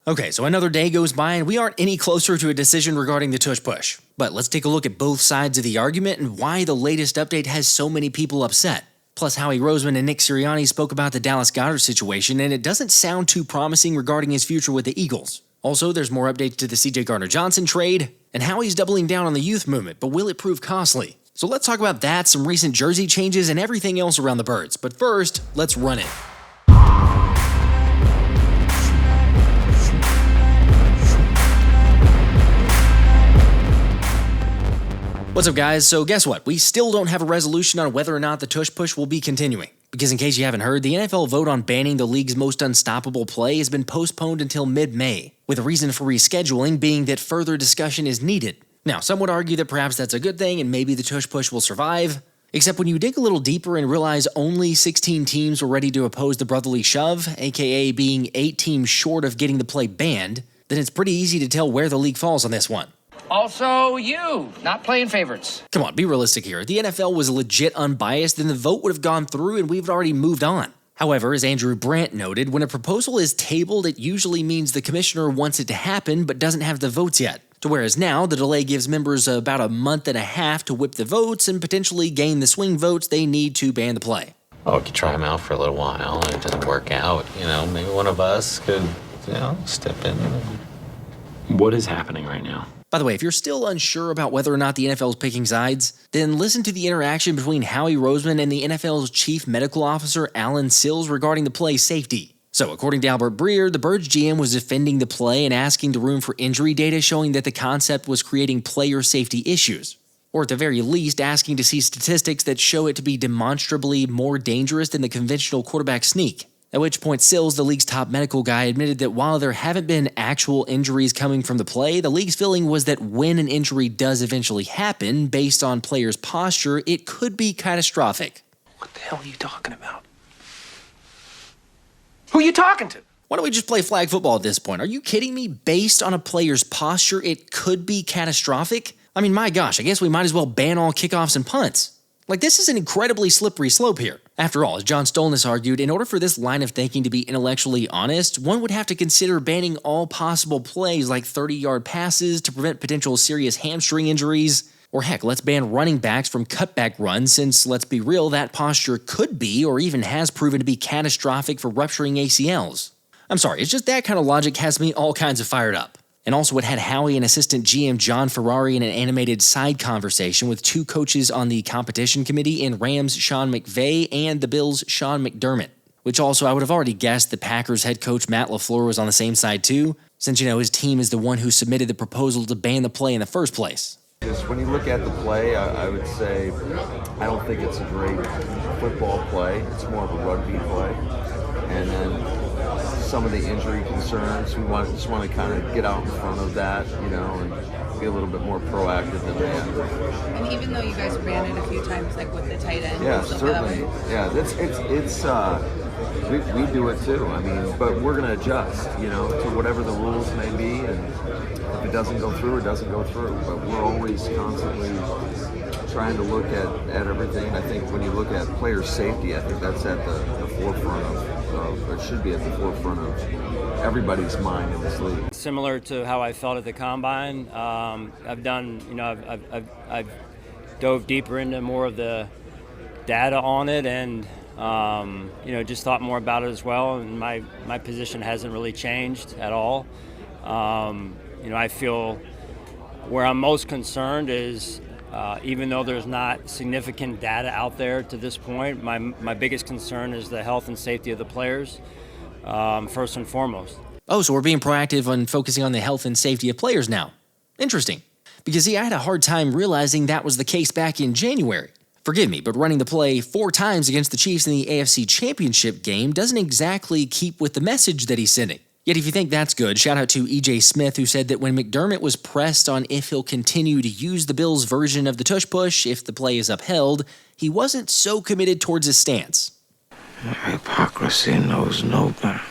Okay, so another day goes by and we aren't any closer to a decision regarding the Tush Push. But let's take a look at both sides of the argument and why the latest update has so many people upset. Plus, Howie Roseman and Nick Sirianni spoke about the Dallas Goedert situation, and it doesn't sound too promising regarding his future with the Eagles. Also, there's more updates to the CJ Gardner Johnson trade, and Howie's doubling down on the youth movement, but will it prove costly? So let's talk about that, some recent jersey changes, and everything else around the Birds. But first, let's run it. What's up, guys? So guess what? We still don't have a resolution on whether or not the Tush Push will be continuing. Because in case you haven't heard, the NFL vote on banning the league's most unstoppable play has been postponed until mid-May, with a reason for rescheduling being that further discussion is needed. Now, some would argue that perhaps that's a good thing and maybe the Tush Push will survive, except when you dig a little deeper and realize only 16 teams were ready to oppose the brotherly shove, aka being 8 teams short of getting the play banned, then it's pretty easy to tell where the league falls on this one. Also, you, not playing favorites. Come on, be realistic here. If the NFL was legit unbiased, then the vote would have gone through and we've already moved on. However, as Andrew Brandt noted, when a proposal is tabled, it usually means the commissioner wants it to happen but doesn't have the votes yet. Whereas now, the delay gives members about a month and a half to whip the votes and potentially gain the swing votes they need to ban the play. Oh, we could try them out for a little while, and it doesn't work out. Maybe one of us could, step in. What is happening right now? By the way, if you're still unsure about whether or not the NFL is picking sides, then listen to the interaction between Howie Roseman and the NFL's chief medical officer, Alan Sills, regarding the play safety. So, according to Albert Breer, the Birds GM was defending the play and asking the room for injury data showing that the concept was creating player safety issues. Or at the very least, asking to see statistics that show it to be demonstrably more dangerous than the conventional quarterback sneak. At which point Sills, the league's top medical guy, admitted that while there haven't been actual injuries coming from the play, the league's feeling was that when an injury does eventually happen, based on players' posture, it could be catastrophic. What the hell are you talking about? Who are you talking to? Why don't we just play flag football at this point? Are you kidding me? Based on a player's posture, it could be catastrophic? I mean, my gosh, I guess we might as well ban all kickoffs and punts. This is an incredibly slippery slope here. After all, as John Stolnis argued, in order for this line of thinking to be intellectually honest, one would have to consider banning all possible plays like 30-yard passes to prevent potential serious hamstring injuries. Or heck, let's ban running backs from cutback runs since, let's be real, that posture could be or even has proven to be catastrophic for rupturing ACLs. I'm sorry, it's just that kind of logic has me all kinds of fired up. And also it had Howie and assistant GM John Ferrari in an animated side conversation with 2 coaches on the competition committee in Rams' Sean McVay and the Bills' Sean McDermott. Which also I would have already guessed the Packers head coach Matt LaFleur was on the same side too, since his team is the one who submitted the proposal to ban the play in the first place. Just when you look at the play, I would say I don't think it's a great football play. It's more of a rugby play. And then some of the injury concerns, we just want to kind of get out in front of that, and be a little bit more proactive than that. And even though you guys ran it a few times, like with the tight end. Yeah, certainly. Yeah, we do it too. But we're going to adjust, to whatever the rules may be, and if it doesn't go through, it doesn't go through. But we're always constantly trying to look at everything. I think when you look at player safety, I think that's at the forefront of, or should be at the forefront of everybody's mind in this league. Similar to how I felt at the combine, I've dove deeper into more of the data on it, and just thought more about it as well. And my position hasn't really changed at all. I feel where I'm most concerned is even though there's not significant data out there to this point, my biggest concern is the health and safety of the players, first and foremost. Oh, so we're being proactive on focusing on the health and safety of players now. Interesting. Because I had a hard time realizing that was the case back in January. Forgive me, but running the play 4 times against the Chiefs in the AFC Championship game doesn't exactly keep with the message that he's sending. Yet if you think that's good, shout out to E.J. Smith, who said that when McDermott was pressed on if he'll continue to use the Bills' version of the Tush Push if the play is upheld, he wasn't so committed towards his stance. Hypocrisy knows no bounds.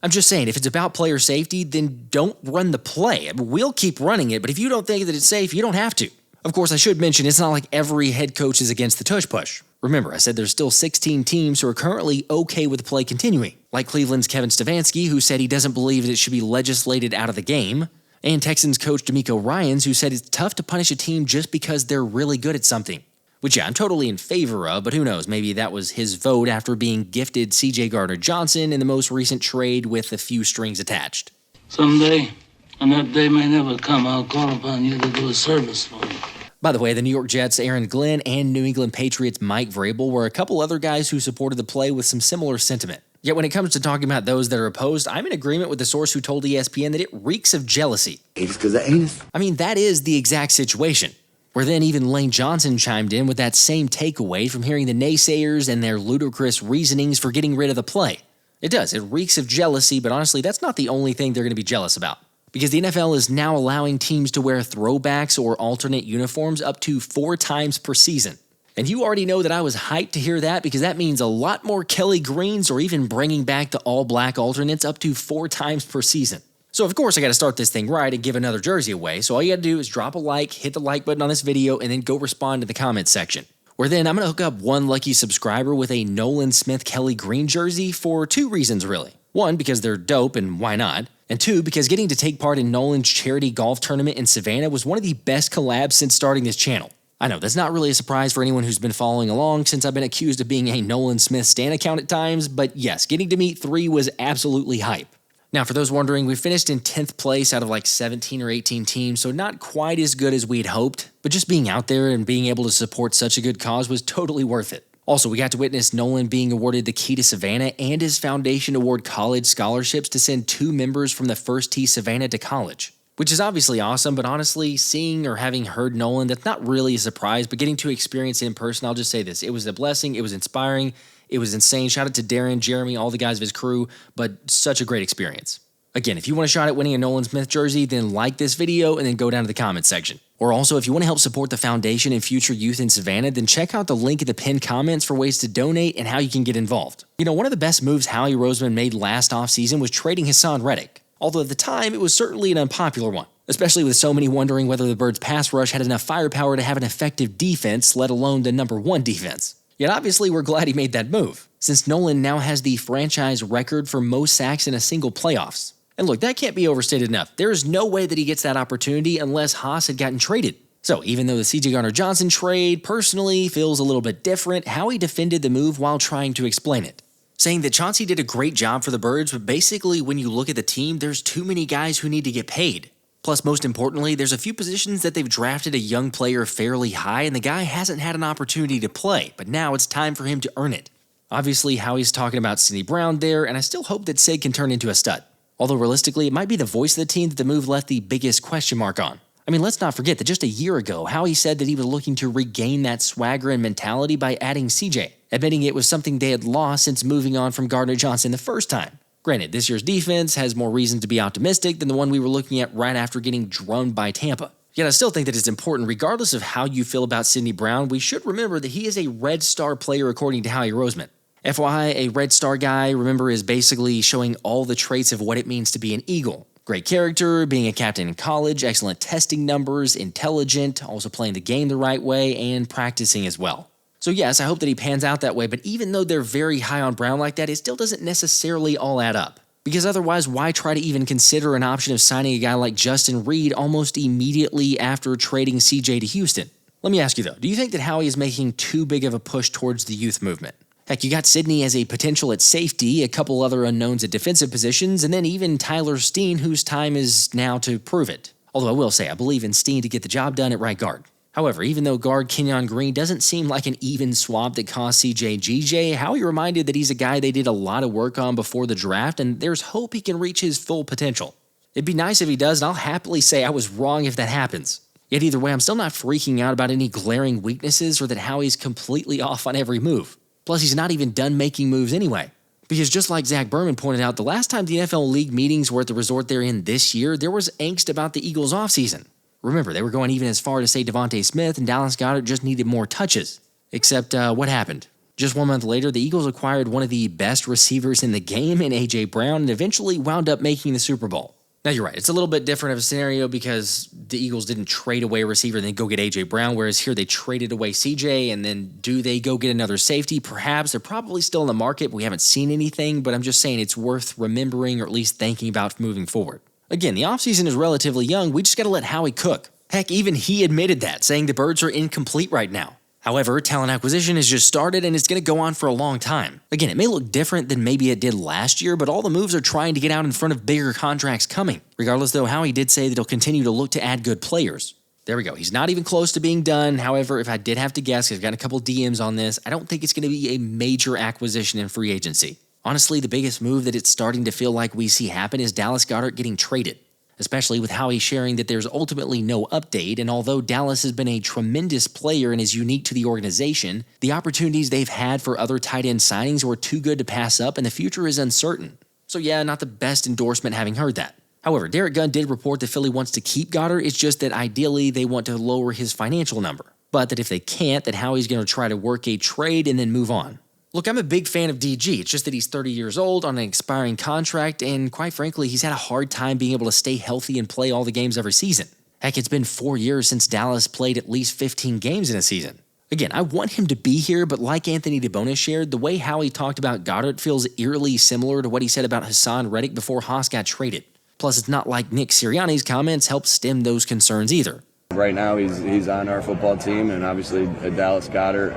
I'm just saying, if it's about player safety, then don't run the play. We'll keep running it, but if you don't think that it's safe, you don't have to. Of course, I should mention it's not like every head coach is against the Tush Push. Remember, I said there's still 16 teams who are currently okay with the play continuing. like Cleveland's Kevin Stefanski, who said he doesn't believe it should be legislated out of the game, and Texans coach D'Amico Ryans, who said it's tough to punish a team just because they're really good at something. Which, yeah, I'm totally in favor of, but who knows, maybe that was his vote after being gifted CJ Gardner Johnson in the most recent trade with a few strings attached. Someday, and that day may never come, I'll call upon you to do a service for me. By the way, the New York Jets' Aaron Glenn and New England Patriots' Mike Vrabel were a couple other guys who supported the play with some similar sentiment. Yet when it comes to talking about those that are opposed, I'm in agreement with the source who told ESPN that it reeks of jealousy. Anus because of anus. I mean, that is the exact situation. Where then even Lane Johnson chimed in with that same takeaway from hearing the naysayers and their ludicrous reasonings for getting rid of the play. It does, it reeks of jealousy, but honestly, that's not the only thing they're going to be jealous about. Because the NFL is now allowing teams to wear throwbacks or alternate uniforms up to 4 times per season. And you already know that I was hyped to hear that because that means a lot more Kelee Greens or even bringing back the all-black alternates up to 4 times per season. So of course I got to start this thing right and give another jersey away, so all you got to do is drop a like, hit the like button on this video, and then go respond to the comments section. Where then I'm going to hook up one lucky subscriber with a Nolan Smith Kelee Green jersey for 2 reasons really. 1, because they're dope and why not? And 2, because getting to take part in Nolan's charity golf tournament in Savannah was one of the best collabs since starting this channel. I know, that's not really a surprise for anyone who's been following along since I've been accused of being a Nolan Smith stan account at times, but yes, getting to meet 3 was absolutely hype. Now, for those wondering, we finished in 10th place out of like 17 or 18 teams, so not quite as good as we'd hoped, but just being out there and being able to support such a good cause was totally worth it. Also, we got to witness Nolan being awarded the Key to Savannah and his foundation award college scholarships to send 2 members from the First Tee Savannah to college. Which is obviously awesome, but honestly, seeing or having heard Nolan, that's not really a surprise, but getting to experience it in person, I'll just say this, it was a blessing, it was inspiring, it was insane. Shout out to Darren, Jeremy, all the guys of his crew, but such a great experience. Again, if you want a shot at winning a Nolan Smith jersey, then like this video and then go down to the comments section. Or also, if you want to help support the foundation and future youth in Savannah, then check out the link in the pinned comments for ways to donate and how you can get involved. You know, one of the best moves Howie Roseman made last offseason was trading Hassan Reddick. Although at the time, it was certainly an unpopular one, especially with so many wondering whether the Birds' pass rush had enough firepower to have an effective defense, let alone the #1 defense. Yet obviously, we're glad he made that move, since Nolan now has the franchise record for most sacks in a single playoffs. And look, that can't be overstated enough. There is no way that he gets that opportunity unless Haas had gotten traded. So even though the CJ Gardner Johnson trade personally feels a little bit different, Howie defended the move while trying to explain it, saying that Chauncey did a great job for the Birds, but basically when you look at the team, there's too many guys who need to get paid. Plus, most importantly, there's a few positions that they've drafted a young player fairly high and the guy hasn't had an opportunity to play, but now it's time for him to earn it. Obviously, Howie's talking about Sidney Brown there, and I still hope that Sid can turn into a stud. Although realistically, it might be the voice of the team that the move left the biggest question mark on. I mean, let's not forget that just a year ago, Howie said that he was looking to regain that swagger and mentality by adding CJ, admitting it was something they had lost since moving on from Gardner Johnson the first time. Granted, this year's defense has more reason to be optimistic than the one we were looking at right after getting drummed by Tampa. Yet I still think that it's important, regardless of how you feel about Sidney Brown, we should remember that he is a Red Star player according to Howie Roseman. FYI, a Red Star guy, remember, is basically showing all the traits of what it means to be an Eagle. Great character, being a captain in college, excellent testing numbers, intelligent, also playing the game the right way, and practicing as well. So yes, I hope that he pans out that way, but even though they're very high on Brown like that, it still doesn't necessarily all add up. Because otherwise, why try to even consider an option of signing a guy like Justin Reid almost immediately after trading CJ to Houston? Let me ask you though, do you think that Howie is making too big of a push towards the youth movement? Heck, you got Sidney as a potential at safety, a couple other unknowns at defensive positions, and then even Tyler Steen, whose time is now to prove it. Although I will say, I believe in Steen to get the job done at right guard. However, even though guard Kenyon Green doesn't seem like an even swap that cost CJGJ, Howie reminded that he's a guy they did a lot of work on before the draft, and there's hope he can reach his full potential. It'd be nice if he does, and I'll happily say I was wrong if that happens. Yet either way, I'm still not freaking out about any glaring weaknesses or that Howie's completely off on every move. Plus, he's not even done making moves anyway. Because just like Zach Berman pointed out, the last time the NFL League meetings were at the resort they're in this year, there was angst about the Eagles' offseason. Remember, they were going even as far to say Devontae Smith and Dallas Goedert just needed more touches. Except, what happened? Just 1 month later, the Eagles acquired one of the best receivers in the game in A.J. Brown and eventually wound up making the Super Bowl. Now, you're right. It's a little bit different of a scenario because the Eagles didn't trade away a receiver and then go get A.J. Brown, whereas here they traded away CJ, and then do they go get another safety? Perhaps. They're probably still in the market, but we haven't seen anything, but I'm just saying it's worth remembering or at least thinking about moving forward. Again, the offseason is relatively young. We just got to let Howie cook. Heck, even he admitted that, saying the Birds are incomplete right now. However, talent acquisition has just started and it's going to go on for a long time. Again, it may look different than maybe it did last year, but all the moves are trying to get out in front of bigger contracts coming. Regardless, though, Howie did say that he'll continue to look to add good players. There we go. He's not even close to being done. However, if I did have to guess, I've got a couple DMs on this, I don't think it's going to be a major acquisition in free agency. Honestly, the biggest move that it's starting to feel like we see happen is Dallas Goedert getting traded. Especially with Howie sharing that there's ultimately no update, and although Dallas has been a tremendous player and is unique to the organization, the opportunities they've had for other tight end signings were too good to pass up and the future is uncertain. So yeah, not the best endorsement having heard that. However, Derek Gunn did report that Philly wants to keep Goddard, it's just that ideally they want to lower his financial number. But that if they can't, that Howie's going to try to work a trade and then move on. Look, I'm a big fan of DG. It's just that he's 30 years old on an expiring contract, and quite frankly, he's had a hard time being able to stay healthy and play all the games every season. Heck, it's been 4 years since Dallas played at least 15 games in a season. Again, I want him to be here, but like Anthony DeBonis shared, the way Howie talked about Goddard feels eerily similar to what he said about Hassan Reddick before Haas got traded. Plus, it's not like Nick Sirianni's comments helped stem those concerns either. Right now, he's on our football team, and obviously Dallas Goedert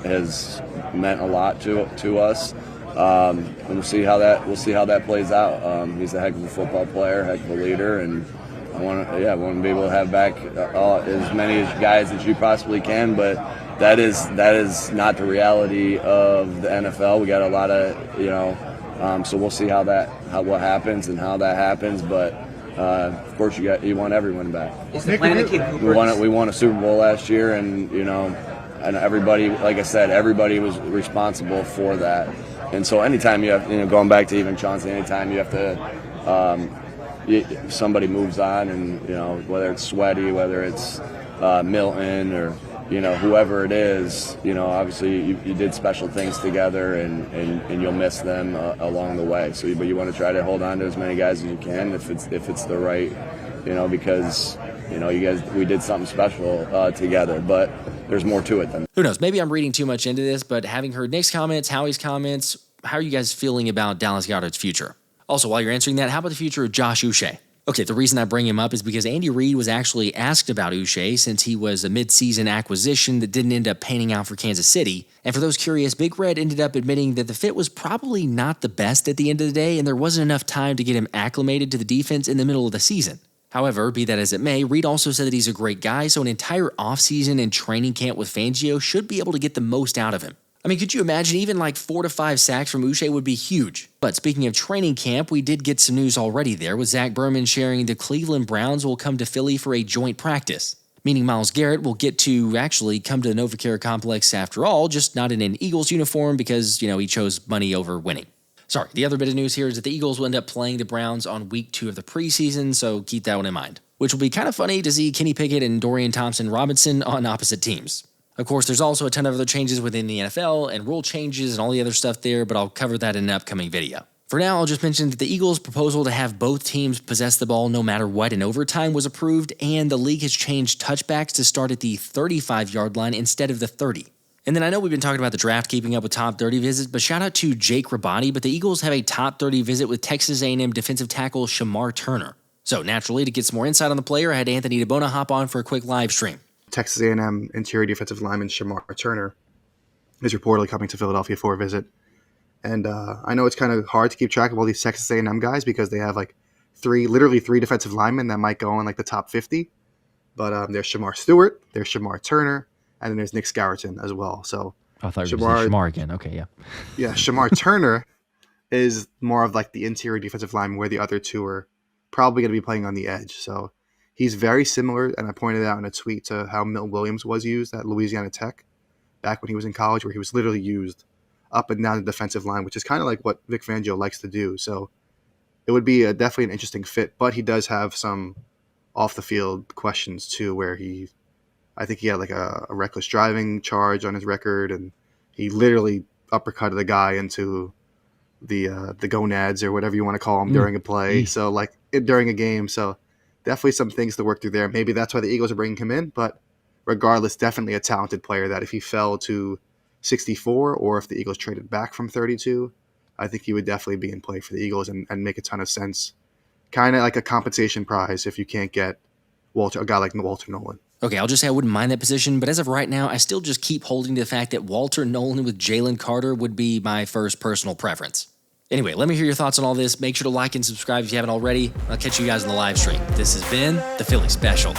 has meant a lot to us. And we'll see how that plays out. He's a heck of a football player, heck of a leader, and I want to be able to have back as many guys as you possibly can. But that is not the reality of the NFL. We got a lot of so we'll see what happens and how that happens, but. Of course, you want everyone back. Is the plan to keep Cooper? We won a Super Bowl last year, and and everybody, like I said, everybody was responsible for that. And so, anytime you have, going back to even Chauncey, anytime you have to, somebody moves on, and whether it's Sweaty, whether it's Milton, or whoever it is, obviously you did special things together, and you'll miss them along the way. But you want to try to hold on to as many guys as you can if it's the right, because you guys, we did something special together. But there's more to it than. Who knows? Maybe I'm reading too much into this, but having heard Nick's comments, Howie's comments, how are you guys feeling about Dallas Goedert's future? Also, while you're answering that, how about the future of Josh Uche? Okay, the reason I bring him up is because Andy Reid was actually asked about Uche since he was a mid-season acquisition that didn't end up panning out for Kansas City. And for those curious, Big Red ended up admitting that the fit was probably not the best at the end of the day, and there wasn't enough time to get him acclimated to the defense in the middle of the season. However, be that as it may, Reid also said that he's a great guy, so an entire offseason and training camp with Fangio should be able to get the most out of him. I mean, could you imagine even like 4 to 5 sacks from Uche would be huge. But speaking of training camp, we did get some news already there with Zach Berman sharing the Cleveland Browns will come to Philly for a joint practice, meaning Myles Garrett will get to actually come to the NovaCare complex after all, just not in an Eagles uniform because, he chose money over winning. Sorry, the other bit of news here is that the Eagles will end up playing the Browns on week 2 of the preseason, so keep that one in mind. Which will be kind of funny to see Kenny Pickett and Dorian Thompson-Robinson on opposite teams. Of course, there's also a ton of other changes within the NFL and rule changes and all the other stuff there, but I'll cover that in an upcoming video. For now, I'll just mention that the Eagles' proposal to have both teams possess the ball no matter what in overtime was approved, and the league has changed touchbacks to start at the 35-yard line instead of the 30. And then I know we've been talking about the draft keeping up with top 30 visits, but shout out to Jake Rabani, but the Eagles have a top 30 visit with Texas A&M defensive tackle Shamar Turner. So naturally, to get some more insight on the player, I had Anthony DeBona hop on for a quick live stream. Texas A&M interior defensive lineman Shamar Turner is reportedly coming to Philadelphia for a visit. And I know it's kind of hard to keep track of all these Texas A&M guys because they have literally three defensive linemen that might go in the top 50. But there's Shamar Stewart, there's Shamar Turner, and then there's Nick Scourton as well. So I thought you were saying Shamar again. Okay, yeah. Yeah, Shamar Turner is more of the interior defensive lineman where the other two are probably going to be playing on the edge. So he's very similar, and I pointed out in a tweet to how Milton Williams was used at Louisiana Tech back when he was in college, where he was literally used up and down the defensive line, which is kind of like what Vic Fangio likes to do. So it would be definitely an interesting fit, but he does have some off-the-field questions too, where I think he had a reckless driving charge on his record, and he literally uppercutted a guy into the gonads or whatever you want to call them during a play. So during a game. So definitely some things to work through there. Maybe that's why the Eagles are bringing him in. But regardless, definitely a talented player that if he fell to 64 or if the Eagles traded back from 32, I think he would definitely be in play for the Eagles and make a ton of sense. Kind of like a compensation prize if you can't get a guy like Walter Nolan. Okay, I'll just say I wouldn't mind that position, but as of right now, I still just keep holding to the fact that Walter Nolan with Jalen Carter would be my first personal preference. Anyway, let me hear your thoughts on all this. Make sure to like and subscribe if you haven't already. I'll catch you guys in the live stream. This has been the Philly Special.